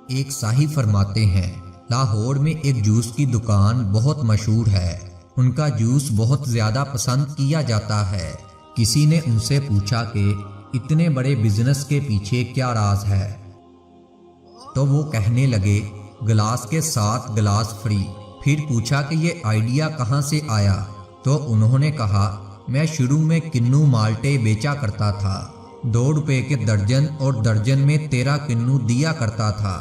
ایک صاحب فرماتے ہیں لاہور میں ایک جوس کی دکان بہت مشہور ہے، ان کا جوس بہت زیادہ پسند کیا جاتا ہے۔ کسی نے ان سے پوچھا کہ اتنے بڑے بزنس کے پیچھے کیا راز ہے؟ تو وہ کہنے لگے گلاس کے ساتھ گلاس فری۔ پھر پوچھا کہ یہ آئیڈیا کہاں سے آیا؟ تو انہوں نے کہا میں شروع میں کنو مالٹے بیچا کرتا تھا، 2 روپے کے درجن اور درجن میں 13 کنو دیا کرتا تھا۔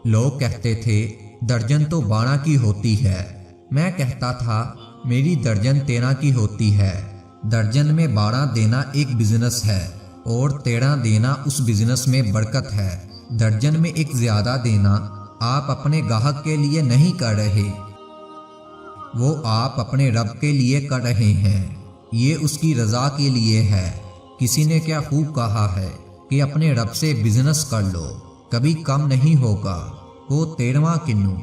لوگ کہتے تھے درجن تو 12 کی ہوتی ہے، میں کہتا تھا میری درجن 13 کی ہوتی ہے۔ درجن میں 12 دینا ایک بزنس ہے اور 13 دینا اس بزنس میں برکت ہے۔ درجن میں ایک زیادہ دینا آپ اپنے گاہک کے لیے نہیں کر رہے، وہ آپ اپنے رب کے لیے کر رہے ہیں، یہ اس کی رضا کے لیے ہے۔ کسی نے کیا خوب کہا ہے کہ اپنے رب سے بزنس کر لو، کبھی کم نہیں ہوگا۔ وہ 13واں کنو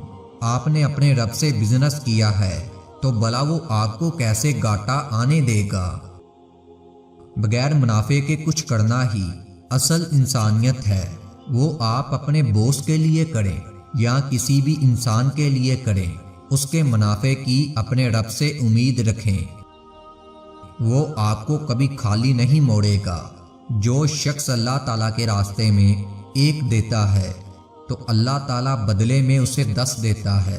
آپ نے اپنے رب سے بزنس کیا ہے تو بھلا وہ آپ کو کیسے گھاٹا آنے دے گا؟ بغیر منافع کے کچھ کرنا ہی اصل انسانیت ہے۔ وہ آپ اپنے بوس کے لیے کریں یا کسی بھی انسان کے لیے کریں، اس کے منافع کی اپنے رب سے امید رکھیں، وہ آپ کو کبھی خالی نہیں موڑے گا۔ جو شخص اللہ تعالیٰ کے راستے میں 1 دیتا ہے تو اللہ تعالیٰ بدلے میں اسے 10 دیتا ہے۔